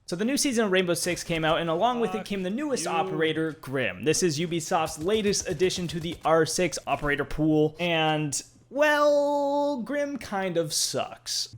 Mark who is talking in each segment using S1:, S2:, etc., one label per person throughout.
S1: So the new season of Rainbow Six came out, and along with it came the newest operator, Grim. This is Ubisoft's latest addition to the R6 operator pool, and, well, Grim kind of sucks.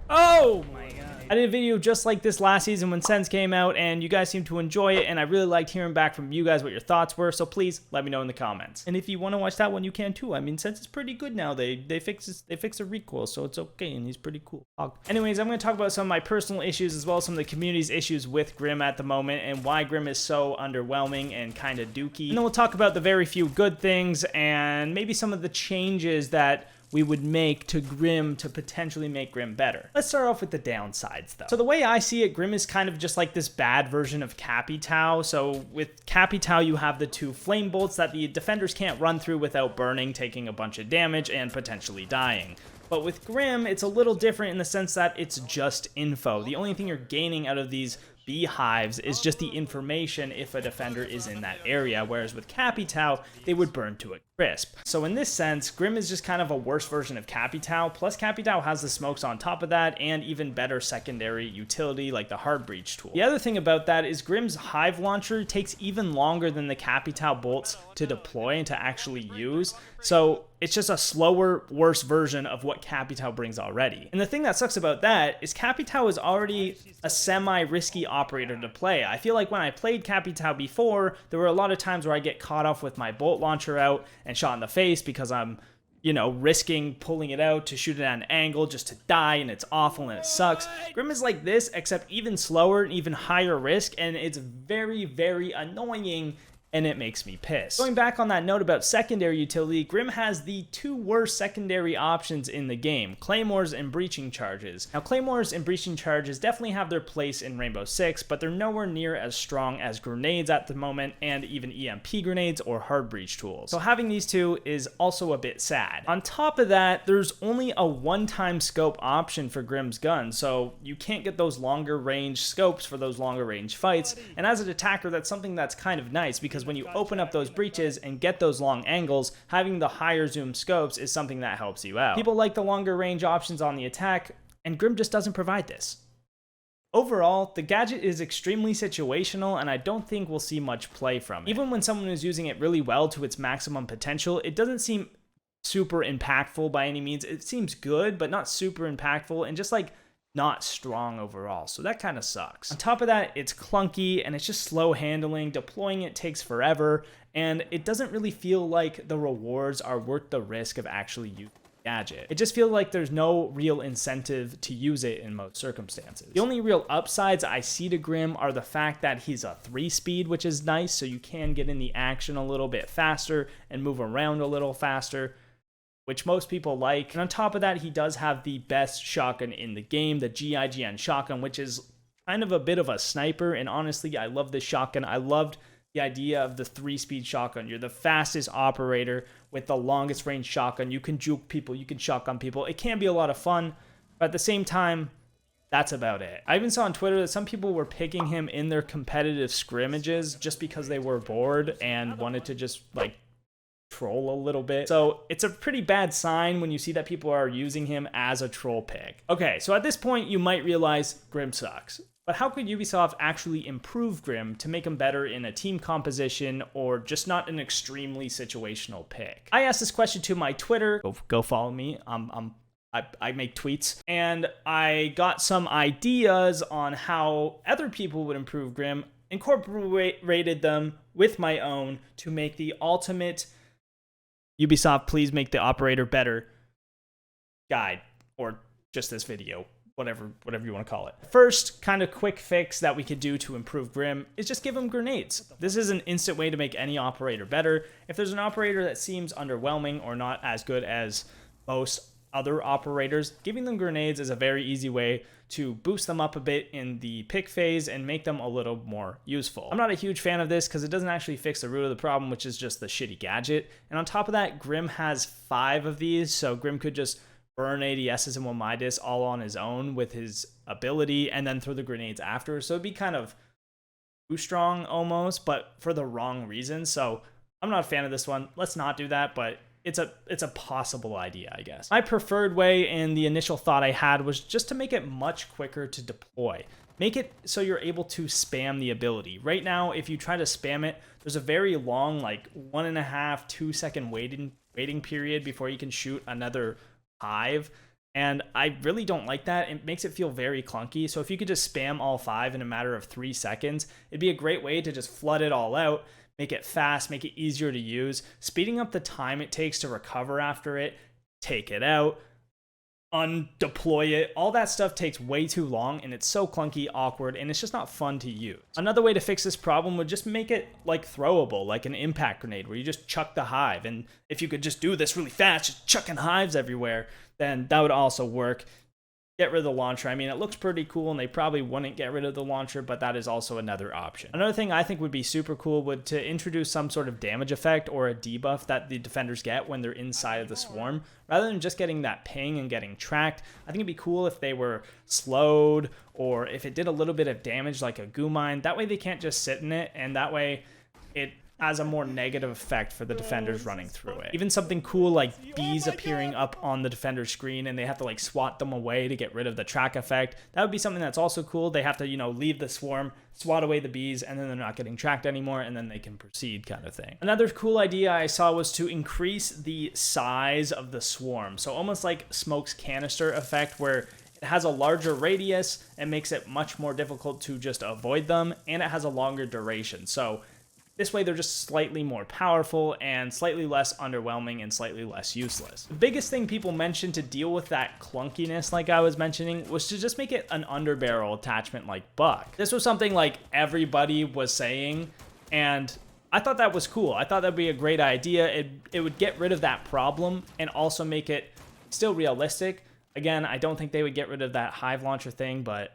S1: Oh my god. I did a video just like this last season when Sense came out, and you guys seemed to enjoy it, and I really liked hearing back from you guys what your thoughts were, so please let me know in the comments. And if you want to watch that one, you can too. I mean, Sense is pretty good now. They fixed the recoil, so it's okay, and he's pretty cool. Anyways, I'm going to talk about some of my personal issues as well as some of the community's issues with Grim at the moment, and why Grim is so underwhelming and kind of dookie. And then we'll talk about the very few good things, and maybe some of the changes that we would make to Grim to potentially make Grim better. Let's start off with the downsides though. So the way I see it, Grim is kind of just like this bad version of Capitao. So with Capitao, you have the two flame bolts that the defenders can't run through without burning, taking a bunch of damage, and potentially dying. But with Grim, it's a little different in the sense that it's just info. The only thing you're gaining out of these beehives is just the information if a defender is in that area, whereas with Capitao, they would burn to a crisp. So in this sense, Grim is just kind of a worse version of Capitao, plus Capitao has the smokes on top of that, and even better secondary utility like the hard breach tool. The other thing about that is Grim's hive launcher takes even longer than the Capitao bolts to deploy and to actually use, so it's just a slower, worse version of what Capitao brings already. And the thing that sucks about that is Capitao is already a semi-risky operator to play. I feel like when I played Capitao before, there were a lot of times where I get caught off with my bolt launcher out and shot in the face because I'm, you know, risking pulling it out to shoot it at an angle just to die, and it's awful and it sucks. Grim is like this, except even slower and even higher risk, and it's very, very annoying, and it makes me pissed. Going back on that note about secondary utility, Grim has the two worst secondary options in the game, Claymores and Breaching Charges. Now, Claymores and Breaching Charges definitely have their place in Rainbow Six, but they're nowhere near as strong as grenades at the moment, and even EMP grenades or hard breach tools. So having these two is also a bit sad. On top of that, there's only a one-time scope option for Grim's gun, so you can't get those longer range scopes for those longer range fights, and as an attacker, that's something that's kind of nice, because when you open up those breaches and get those long angles, having the higher zoom scopes is something that helps you out. People like the longer range options on the attack, and Grim just doesn't provide this. Overall, the gadget is extremely situational, and I don't think we'll see much play from it. Even when someone is using it really well to its maximum potential, it doesn't seem super impactful by any means. It seems good, but not super impactful, and just like not strong overall, so that kind of sucks. On top of that, it's clunky and it's just slow handling. Deploying it takes forever, and it doesn't really feel like the rewards are worth the risk of actually using the gadget. It just feels like there's no real incentive to use it in most circumstances. The only real upsides I see to Grim are the fact that he's a 3-speed, which is nice, so you can get in the action a little bit faster and move around a little faster, which most people like. And on top of that, he does have the best shotgun in the game, the GIGN shotgun, which is kind of a bit of a sniper. And honestly, I love this shotgun. I loved the idea of the 3-speed shotgun. You're the fastest operator with the longest range shotgun. You can juke people, you can shotgun people. It can be a lot of fun, but at the same time, that's about it. I even saw on Twitter that some people were picking him in their competitive scrimmages just because they were bored and wanted to just like troll a little bit. So it's a pretty bad sign when you see that people are using him as a troll pick. Okay, so at this point you might realize Grim sucks. But how could Ubisoft actually improve Grim to make him better in a team composition or just not an extremely situational pick? I asked this question to my Twitter. Go follow me. I make tweets, and I got some ideas on how other people would improve Grim, incorporated them with my own to make the ultimate Ubisoft, please make the operator better guide, or just this video, whatever you want to call it. First kind of quick fix that we could do to improve Grim is just give him grenades. This is an instant way to make any operator better. If there's an operator that seems underwhelming or not as good as most other operators, giving them grenades is a very easy way to boost them up a bit in the pick phase and make them a little more useful. I'm not a huge fan of this because it doesn't actually fix the root of the problem, which is just the shitty gadget. And on top of that, Grim has 5 of these, so Grim could just burn ADSs and one Midas all on his own with his ability and then throw the grenades after. So it'd be kind of too strong almost, but for the wrong reasons. So I'm not a fan of this one. Let's not do that, but it's a possible idea, I guess. My preferred way and the initial thought I had was just to make it much quicker to deploy. make it so you're able to spam the ability. Right now, if you try to spam it, there's a very long, like 1.5, 2 second waiting period before you can shoot another hive. And I really don't like that. It makes it feel very clunky. So if you could just spam all 5 in a matter of 3 seconds, it'd be a great way to just flood it all out, make it fast, make it easier to use, speeding up the time it takes to recover after it, take it out, undeploy it. All that stuff takes way too long, and it's so clunky, awkward, and it's just not fun to use. Another way to fix this problem would just make it like throwable, like an impact grenade, where you just chuck the hive. And if you could just do this really fast, just chucking hives everywhere, then that would also work. Get rid of the launcher. I mean, it looks pretty cool, and they probably wouldn't get rid of the launcher, but that is also another option. Another thing I think would be super cool would to introduce some sort of damage effect or a debuff that the defenders get when they're inside of the swarm, rather than just getting that ping and getting tracked. I think it'd be cool if they were slowed, or if it did a little bit of damage like a goo mine. That way they can't just sit in it, and that way it has a more negative effect for the defenders running through it. Even something cool like bees appearing up on the defender's screen and they have to like swat them away to get rid of the track effect. That would be something that's also cool. They have to, leave the swarm, swat away the bees, and then they're not getting tracked anymore, and then they can proceed, kind of thing. Another cool idea I saw was to increase the size of the swarm. So almost like Smoke's canister effect, where it has a larger radius and makes it much more difficult to just avoid them, and it has a longer duration. So this way, they're just slightly more powerful and slightly less underwhelming and slightly less useless. The biggest thing people mentioned to deal with that clunkiness, like I was mentioning, was to just make it an underbarrel attachment like Buck. This was something like everybody was saying, and I thought that was cool. I thought that'd be a great idea. It would get rid of that problem and also make it still realistic. Again, I don't think they would get rid of that hive launcher thing, but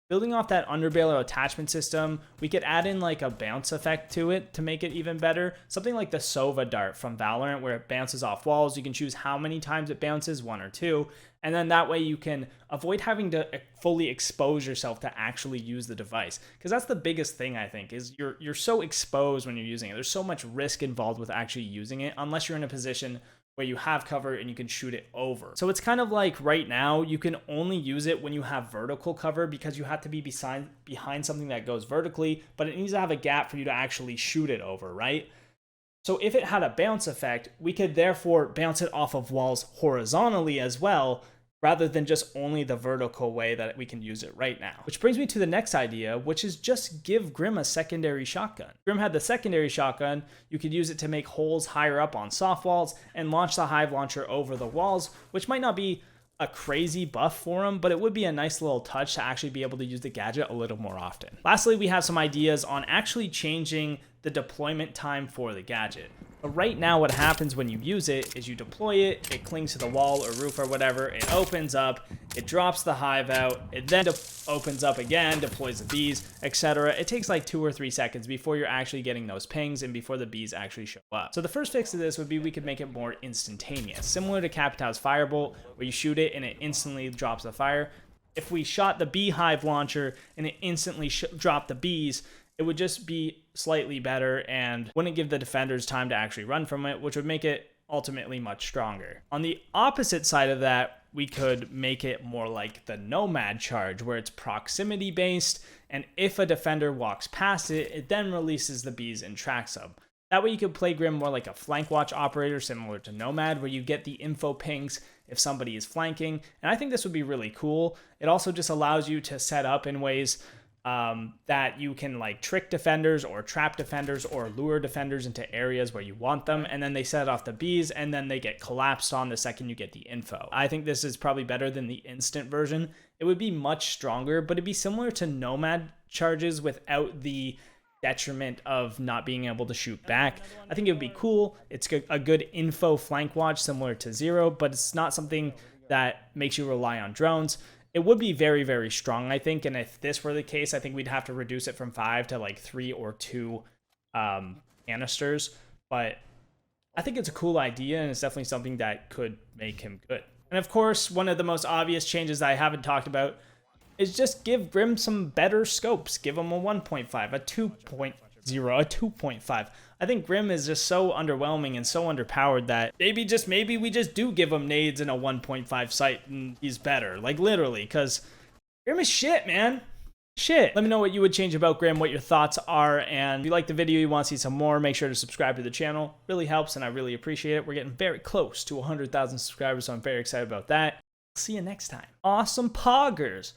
S1: building off that underbarrel attachment system, we could add in like a bounce effect to it to make it even better. Something like the Sova dart from Valorant, where it bounces off walls. You can choose how many times it bounces, 1 or 2. And then that way you can avoid having to fully expose yourself to actually use the device. Because that's the biggest thing, I think, is you're so exposed when you're using it. There's so much risk involved with actually using it, unless you're in a position where you have cover and you can shoot it over. So it's kind of like right now, you can only use it when you have vertical cover, because you have to be behind something that goes vertically, but it needs to have a gap for you to actually shoot it over, right? So if it had a bounce effect, we could therefore bounce it off of walls horizontally as well, rather than just only the vertical way that we can use it right now. Which brings me to the next idea, which is just give Grim a secondary shotgun. Grim had the secondary shotgun. You could use it to make holes higher up on soft walls and launch the hive launcher over the walls, which might not be a crazy buff for him, but it would be a nice little touch to actually be able to use the gadget a little more often. Lastly, we have some ideas on actually changing the deployment time for the gadget. But right now, what happens when you use it is you deploy it, it clings to the wall or roof or whatever, it opens up, it drops the hive out, it then opens up again, deploys the bees, etc. It takes like 2 or 3 seconds before you're actually getting those pings and before the bees actually show up. So the first fix to this would be we could make it more instantaneous, similar to Capitão's Firebolt, where you shoot it and it instantly drops the fire. If we shot the beehive launcher and it instantly dropped the bees, it would just be slightly better and wouldn't give the defenders time to actually run from it, which would make it ultimately much stronger. On the opposite side of that, we could make it more like the Nomad charge, where it's proximity based, and if a defender walks past it, it then releases the bees and tracks them. That way you could play Grim more like a flank watch operator, similar to Nomad, where you get the info pings if somebody is flanking, and I think this would be really cool. It also just allows you to set up in ways that you can like trick defenders or trap defenders or lure defenders into areas where you want them, and then they set off the bees and then they get collapsed on the second you get the info. I think this is probably better than the instant version. It would be much stronger, but it'd be similar to Nomad charges without the detriment of not being able to shoot back. I think it would be cool. It's a good info flank watch similar to Zero, but it's not something that makes you rely on drones. It would be very, very strong, I think, and if this were the case, I think we'd have to reduce it from 5 to like 3 or 2 canisters, but I think it's a cool idea, and it's definitely something that could make him good. And of course, one of the most obvious changes that I haven't talked about is just give Grim some better scopes. Give him a 1.5, a 2.0, a 2.5. I think Grim is just so underwhelming and so underpowered that maybe we just do give him nades in a 1.5 sight and he's better. Like literally, because Grim is shit, man. Shit. Let me know what you would change about Grim, what your thoughts are, and if you like the video, you want to see some more, make sure to subscribe to the channel. Really helps, and I really appreciate it. We're getting very close to 100,000 subscribers, so I'm very excited about that. See you next time. Awesome poggers.